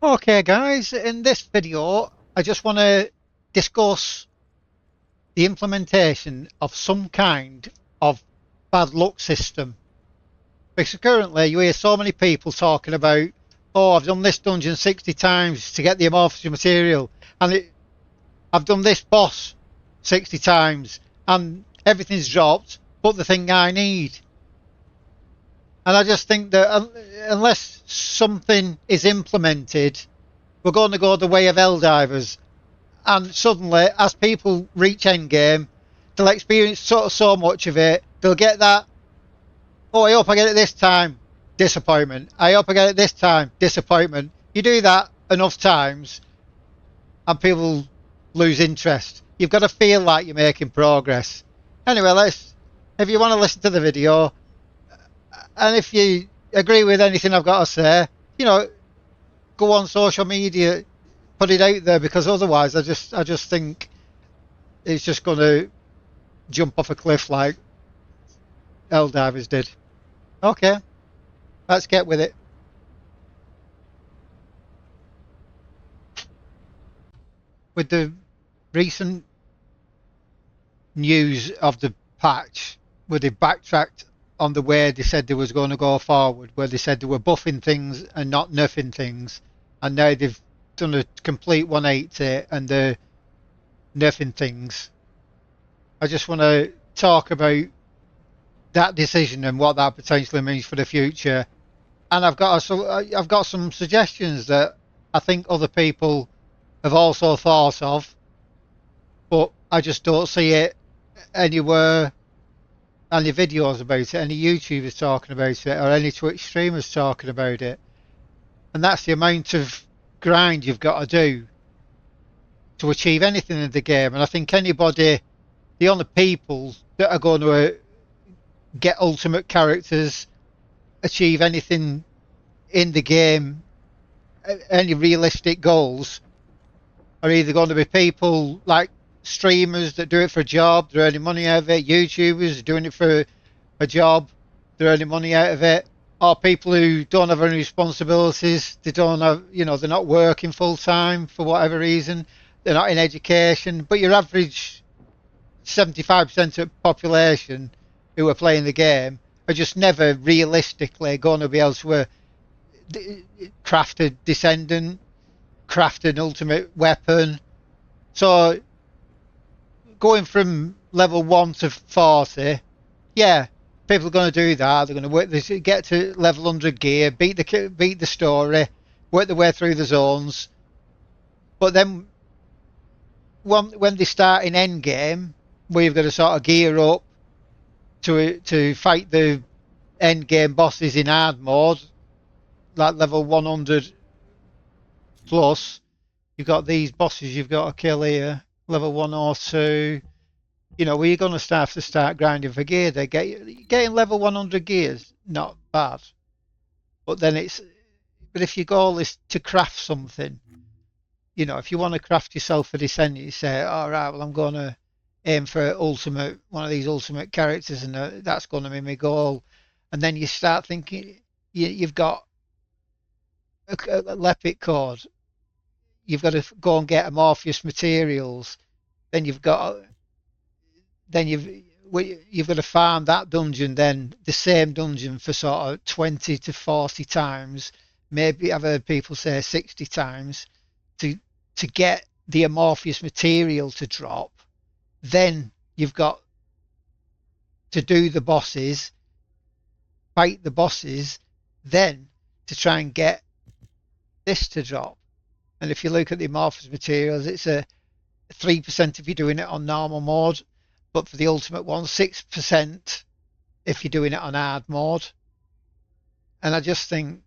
Okay guys, in this video I just want to discuss the implementation of some kind of bad luck system. Because currently you hear so many people talking about, oh, I've done this dungeon 60 times to get the amorphous material, and I've done this boss 60 times and everything's dropped but the thing I need. And I just think that unless something is implemented, we're going to go the way of Helldivers. And suddenly, as people reach endgame, they'll experience so much of it. They'll get that. Oh, I hope I get it this time. Disappointment. I hope I get it this time. Disappointment. You do that enough times, and people lose interest. You've got to feel like you're making progress. Anyway, let's. If you want to listen to the video, and if you agree with anything I've got to say, you know, go on social media, put it out there, because otherwise, I just think it's just going to jump off a cliff like Helldivers did. Okay, let's get with it. With the recent news of the patch, where they backtracked on the way they said they was going to go forward, where they said they were buffing things and not nerfing things, and now they've done a complete 180 and they're nerfing things. I just want to talk about that decision and what that potentially means for the future. And I've got some suggestions that I think other people have also thought of, but I just don't see it anywhere, any videos about it, any YouTubers talking about it, or any Twitch streamers talking about it. And that's the amount of grind you've got to do to achieve anything in the game. And I think anybody, the only people that are going to get ultimate characters, achieve anything in the game, any realistic goals, are either going to be people like streamers that do it for a job, they're earning money out of it, YouTubers doing it for a job, they're earning money out of it, or people who don't have any responsibilities, they don't have, they're not working full time for whatever reason, they're not in education, but your average 75% of the population who are playing the game are just never realistically going to be able to craft a descendant, craft an ultimate weapon. So going from level 1 to 40, yeah, people are going to do that. They're going to work this, get to level 100 gear, beat the story, work their way through the zones. But then when they start in end game, where you've got to sort of gear up to fight the end game bosses in hard mode, like level 100 plus, you've got these bosses you've got to kill here, level 102. Where you're going to have to start grinding for gear. Getting level 100 gears not bad, but then but if your goal is to craft something, if you want to craft yourself a descendant, you say, all right, well, I'm going to aim for one of these ultimate characters, and that's going to be my goal. And then you start thinking you've got a Lepic code, you've got to go and get amorphous materials, then you've got to farm that dungeon, then the same dungeon for sort of 20 to 40 times, maybe I've heard people say 60 times, to get the amorphous material to drop. Then you've got to do the bosses, fight the bosses, then to try and get this to drop. And if you look at the amorphous materials, it's a 3% if you're doing it on normal mode, but for the ultimate one, 6% if you're doing it on hard mode. And I just think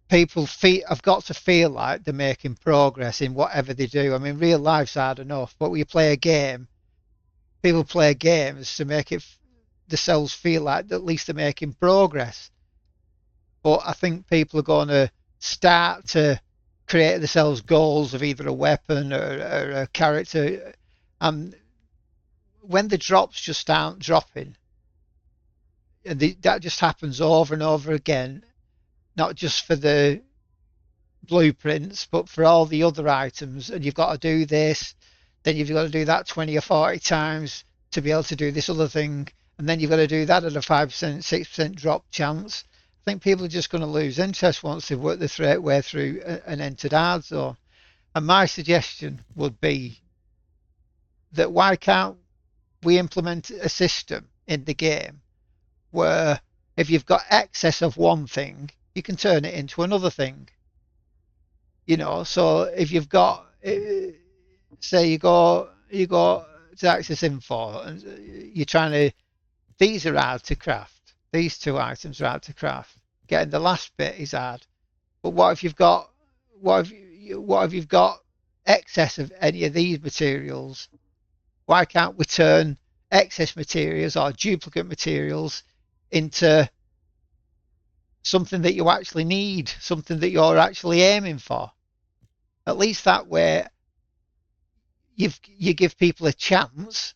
people have got to feel like they're making progress in whatever they do. I mean, real life's hard enough, but when you play a game, people play games to make it themselves feel like at least they're making progress. But I think people are going to start to create themselves goals of either a weapon or a character, and when the drops just aren't dropping, and that just happens over and over again, not just for the blueprints, but for all the other items, and you've got to do this, then you've got to do that 20 or 40 times to be able to do this other thing, and then you've got to do that at a 5%, 6% drop chance. I think people are just going to lose interest once they've worked their way through and entered hard zone. And my suggestion would be that why can't we implement a system in the game where if you've got excess of one thing, you can turn it into another thing. So if you've got, say, you go to Access Info and you're trying to, these are hard to craft. These two items are hard to craft. Getting the last bit is hard. But what if you've got, what if you've got excess of any of these materials? Why can't we turn excess materials or duplicate materials into something that you actually need, something that you're actually aiming for? At least that way, you give people a chance,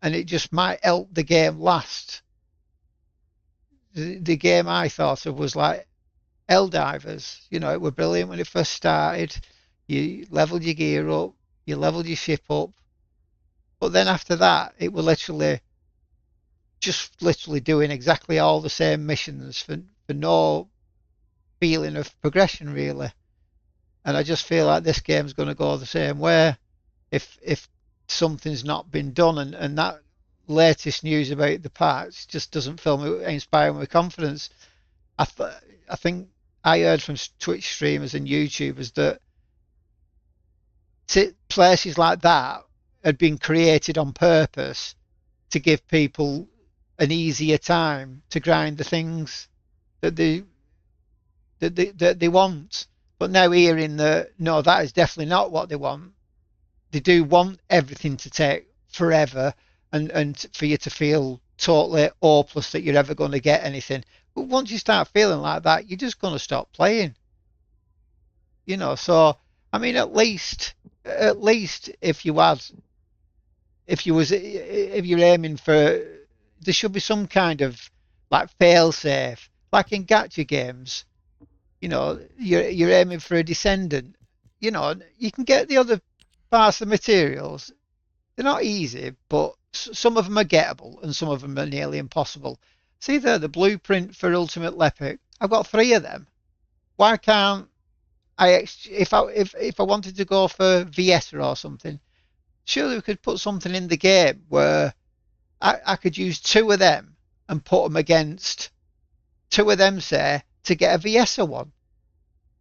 and it just might help the game last. The game I thought of was like Helldivers. It was brilliant when it first started. You leveled your gear up, you leveled your ship up, but then after that, it was literally doing exactly all the same missions for no feeling of progression really. And I just feel like this game's going to go the same way if something's not been done, and that latest news about the patch just doesn't fill me, inspire me with confidence. I th- I think I heard from Twitch streamers and YouTubers that places like that had been created on purpose to give people an easier time to grind the things that they want. But now hearing that no, that is definitely not what they want. They do want everything to take forever, and for you to feel totally hopeless that you're ever going to get anything. But once you start feeling like that, you're just going to stop playing. So I mean, at least if you're aiming for, there should be some kind of like fail safe, like in gacha games. You're aiming for a descendant. You can get the other parts of the materials. They're not easy, but some of them are gettable and some of them are nearly impossible. See there, the blueprint for Ultimate Leopard. I've got three of them. Why can't if I wanted to go for Vieta or something, surely we could put something in the game where I could use two of them and put them against two of them, say, to get a Vieta one.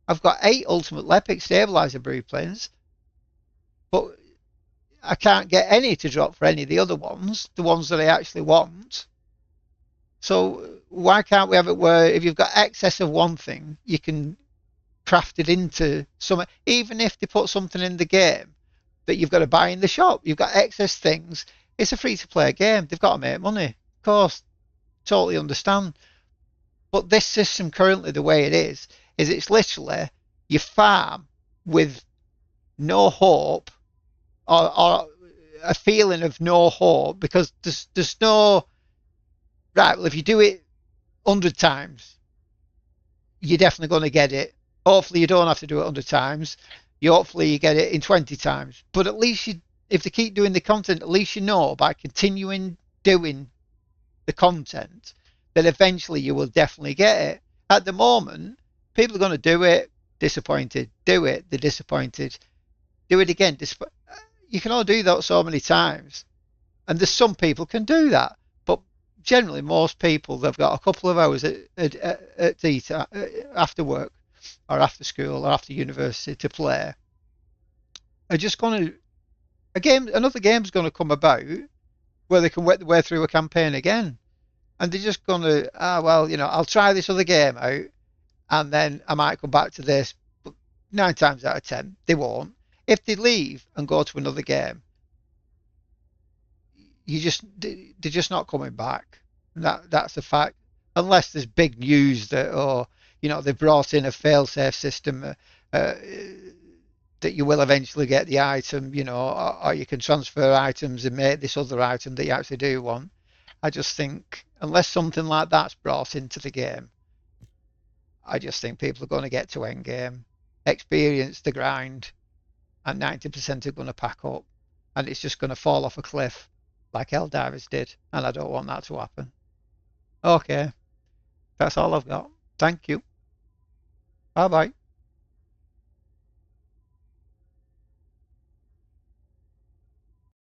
I've got 8 Ultimate Lepic stabilizer blueprints, but I can't get any to drop for any of the other ones, the ones that I actually want. So why can't we have it where if you've got excess of one thing, you can craft it into some, even if they put something in the game that you've got to buy in the shop, you've got excess things. It's a free to play game. They've got to make money. Of course, totally understand. But this system currently, the way it is it's literally you farm with no hope, or a feeling of no hope, because there's no right. Well, if you do it 100 times, you're definitely going to get it. Hopefully, you don't have to do it 100 times. Hopefully you get it in 20 times. But at least if they keep doing the content, at least you know by continuing doing the content that eventually you will definitely get it. At the moment, people are going to do it, disappointed. Do it, they're disappointed. Do it again. You can only do that so many times. And there's some people can do that. But generally, most people, they've got a couple of hours after work or after school or after university to play. Are just going to, another game's going to come about where they can work their way through a campaign again. And they're just going to, well, I'll try this other game out and then I might come back to this. But 9 times out of 10, they won't. If they leave and go to another game, they're just not coming back. That's a fact. Unless there's big news that, they've brought in a fail-safe system that you will eventually get the item, or you can transfer items and make this other item that you actually do want. I just think unless something like that's brought into the game, I just think people are going to get to end game. experience the grind, and 90% are going to pack up, and it's just going to fall off a cliff like Eldaris did, and I don't want that to happen. Okay, that's all I've got. Thank you. Bye bye.